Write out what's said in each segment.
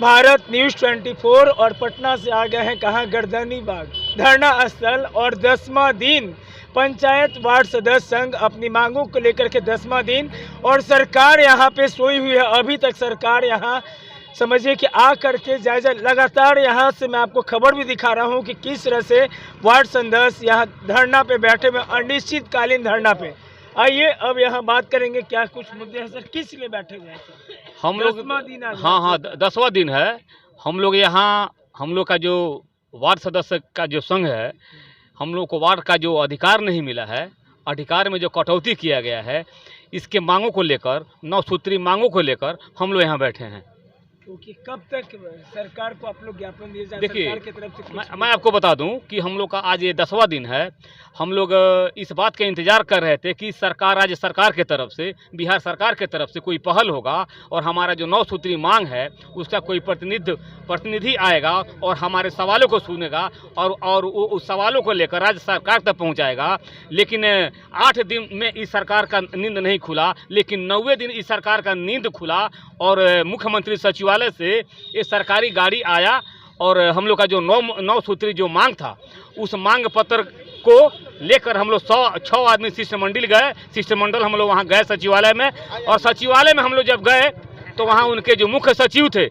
Bharat news 24 और पटना से आ गए हैं कहाँ गर्दनी बाग धरना स्थल और 10वां दिन पंचायत वार्ड सदस्य संघ अपनी मांगों को लेकर के 10वां दिन और सरकार यहाँ पे सोई हुई है। अभी तक सरकार यहाँ समझिए कि आ करके जायजा लगातार यहाँ से मैं आपको खबर भी दिखा रहा हूँ कि किस तरह से वार्ड सदस्य यहाँ धरना पे बैठे हुए अनिश्चितकालीन धरना पे। आइए अब यहाँ बात करेंगे क्या कुछ मुद्दे हैं। सर किस लिए बैठे हुए हैं? हम लोग 10वां दिन आज हाँ 10वां दिन है। हम लोग यहाँ हम लोग का जो वार्ड सदस्य का जो संघ है, हम लोग को वार्ड का जो अधिकार नहीं मिला है, अधिकार में जो कटौती किया गया है, इसके मांगों को लेकर 9 सूत्री मांगों को लेकर हम लोग यहाँ बैठे हैं। क्योंकि कब तक सरकार को आप लोग ज्ञापन दिए जाए? देखिए, सरकार की तरफ से मैं आपको बता दूं कि हम लोग का आज ये 10वां दिन है। हम लोग इस बात का इंतज़ार कर रहे थे कि सरकार, राज्य सरकार के तरफ से, बिहार सरकार के तरफ से कोई पहल होगा और हमारा जो 9 सूत्री मांग है उसका कोई प्रतिनिधि आएगा और हमारे सवालों को सुनेगा और उस सवालों को लेकर राज्य सरकार तक पहुंचाएगा। लेकिन 8 दिन में इस सरकार का नींद नहीं खुला, लेकिन 9वें दिन इस सरकार का नींद खुला और मुख्यमंत्री सचिवालय से ये सरकारी गाड़ी आया और हम लोग का जो 9 सूत्री जो मांग था, उस मांग पत्र को लेकर हम लोग 6 आदमी शिष्टमंडल गए। शिष्टमंडल हम लोग वहाँ गए सचिवालय में, और सचिवालय में हम लोग जब गए तो वहाँ उनके जो मुख्य सचिव थे,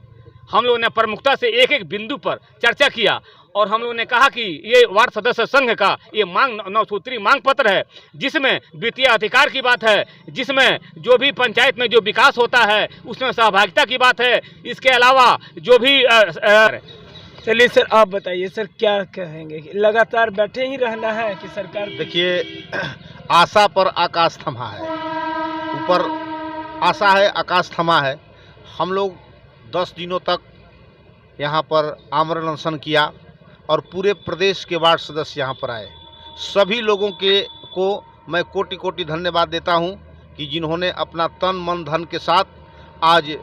हम लोगों ने प्रमुखता से एक एक बिंदु पर चर्चा किया और हम लोगों ने कहा कि ये वार्ड सदस्य संघ का ये मांग 9 सूत्री मांग पत्र है, जिसमें वित्तीय अधिकार की बात है, जिसमें जो भी पंचायत में जो विकास होता है उसमें सहभागिता की बात है। इसके अलावा जो भी चलिए सर आप बताइए सर क्या कहेंगे? लगातार बैठे ही रहना है कि सरकार? देखिए, आशा पर आकाश थमा है, ऊपर आशा है, आकाश थमा है। हम लोग 10 दिनों तक यहाँ पर आमरण अनशन किया और पूरे प्रदेश के वार्ड सदस्य यहाँ पर आए। सभी लोगों को मैं कोटि कोटि धन्यवाद देता हूँ कि जिन्होंने अपना तन मन धन के साथ आज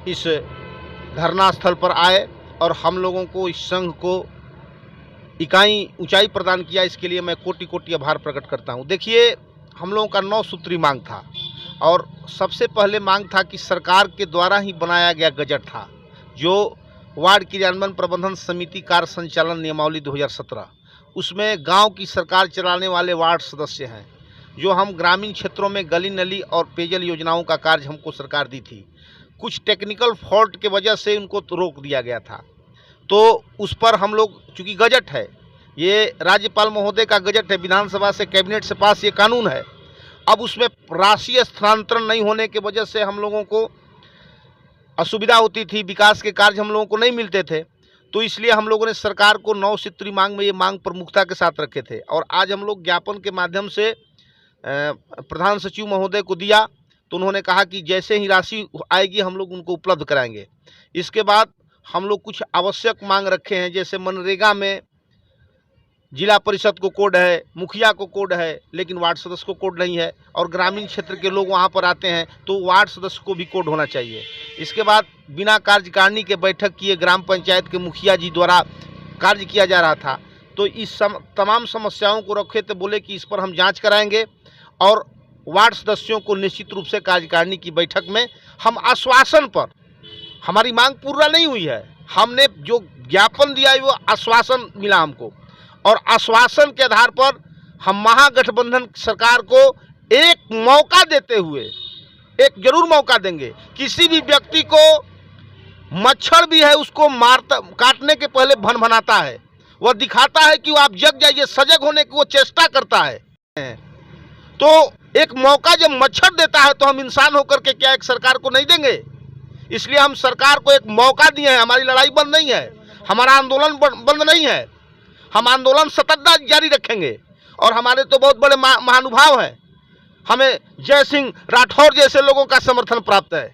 इस धरना स्थल पर आए और हम लोगों को, इस संघ को ऊंचाई प्रदान किया। इसके लिए मैं कोटि कोटि आभार प्रकट करता हूं। देखिए, हम लोगों का 9 सूत्री मांग था और सबसे पहले मांग था कि सरकार के द्वारा ही बनाया गया गजट था, जो वार्ड क्रियान्वयन प्रबंधन समिति कार्य संचालन नियमावली 2017, उसमें गांव की सरकार चलाने वाले वार्ड सदस्य हैं, जो हम ग्रामीण क्षेत्रों में गली नली और पेयजल योजनाओं का कार्य हमको सरकार दी थी। कुछ टेक्निकल फॉल्ट के वजह से उनको रोक दिया गया था, तो उस पर हम लोग, चूँकि गजट है, ये राज्यपाल महोदय का गजट है, विधानसभा से कैबिनेट से पास ये कानून है, अब उसमें राशि स्थानांतरण नहीं होने की वजह से हम लोगों को असुविधा होती थी, विकास के कार्य हम लोगों को नहीं मिलते थे। तो इसलिए हम लोगों ने सरकार को 9 सूत्री मांग में ये मांग प्रमुखता के साथ रखे थे और आज हम लोग ज्ञापन के माध्यम से प्रधान सचिव महोदय को दिया, तो उन्होंने कहा कि जैसे ही राशि आएगी हम लोग उनको उपलब्ध कराएंगे। इसके बाद हम लोग कुछ आवश्यक मांग रखे हैं, जैसे मनरेगा में जिला परिषद को कोड है, मुखिया को कोड है, लेकिन वार्ड सदस्य को कोड नहीं है, और ग्रामीण क्षेत्र के लोग वहां पर आते हैं तो वार्ड सदस्य को भी कोड होना चाहिए। इसके बाद बिना कार्यकारिणी के बैठक किए ग्राम पंचायत के मुखिया जी द्वारा कार्य किया जा रहा था, तो इस तमाम समस्याओं को रखे तो बोले कि इस पर हम जाँच कराएँगे और वार्ड सदस्यों को निश्चित रूप से कार्यकारिणी की बैठक में हम आश्वासन पर, हमारी मांग पूरा नहीं हुई है, हमने जो ज्ञापन दिया है वो आश्वासन मिला हमको, और आश्वासन के आधार पर हम महागठबंधन सरकार को एक मौका देते हुए, एक जरूर मौका देंगे। किसी भी व्यक्ति को मच्छर भी है उसको काटने के पहले भनभनाता है, वह दिखाता है कि आप जग जाइए, सजग होने की वो चेष्टा करता है। तो एक मौका जब मच्छर देता है तो हम इंसान होकर के क्या एक सरकार को नहीं देंगे? इसलिए हम सरकार को एक मौका दिए हैं। हमारी लड़ाई बंद नहीं है, हमारा आंदोलन बंद नहीं है, हम आंदोलन सतत जारी रखेंगे। और हमारे तो बहुत बड़े महानुभाव हैं, हमें जय सिंह राठौर जैसे लोगों का समर्थन प्राप्त है,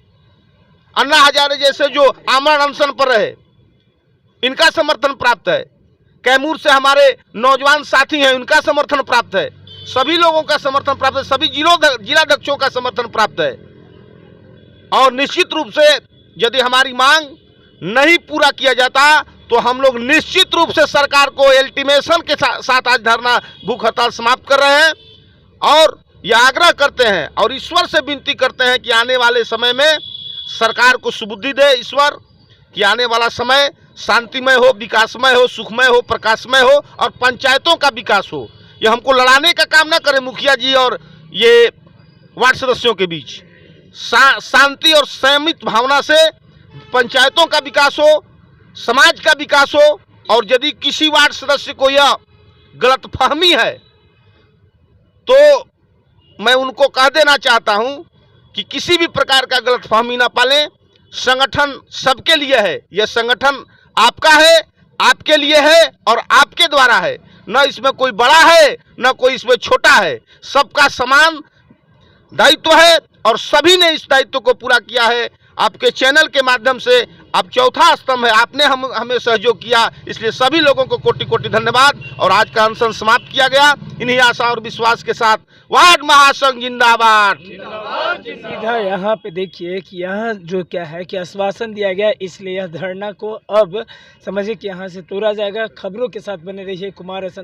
अन्ना हजारे जैसे जो आमरण अनशन पर रहे इनका समर्थन प्राप्त है, कैमूर से हमारे नौजवान साथी हैं उनका समर्थन प्राप्त है, सभी लोगों का समर्थन प्राप्त है, सभी जिलाध्यक्षों का समर्थन प्राप्त है। और निश्चित रूप से यदि हमारी मांग नहीं पूरा किया जाता तो हम लोग निश्चित रूप से सरकार को अल्टीमेशन के साथ आज धरना भूख हड़ताल समाप्त कर रहे हैं और यह आग्रह करते हैं और ईश्वर से विनती करते हैं कि आने वाले समय में सरकार को सुबुद्धि दे ईश्वर, कि आने वाला समय शांतिमय हो, विकासमय हो, सुखमय हो, प्रकाशमय हो और पंचायतों का विकास हो। ये हमको लड़ाने का काम ना करें मुखिया जी और ये वार्ड सदस्यों के बीच। शांति और संयमित भावना से पंचायतों का विकास हो, समाज का विकास हो। और यदि किसी वार्ड सदस्य को यह गलतफहमी है तो मैं उनको कह देना चाहता हूं कि किसी भी प्रकार का गलतफहमी ना पालें। संगठन सबके लिए है, यह संगठन आपका है, आपके लिए है और आपके द्वारा है। न इसमें कोई बड़ा है न कोई इसमें छोटा है, सबका समान दायित्व है और सभी ने इस दायित्व को पूरा किया है। आपके चैनल के माध्यम से आप चौथा स्तंभ है, आपने हमें सहयोग किया, इसलिए सभी लोगों को कोटि कोटि धन्यवाद। और आज का अनशन समाप्त किया गया इन्हीं आशा और विश्वास के साथ। वार्ड महासंघ जिंदाबाद। सीधा यहाँ पे देखिए कि यहाँ जो क्या है कि आश्वासन दिया गया, इसलिए यह धरना को अब समझिए कि यहाँ से तोड़ा जाएगा। खबरों के साथ बने रहिए। कुमार हसन।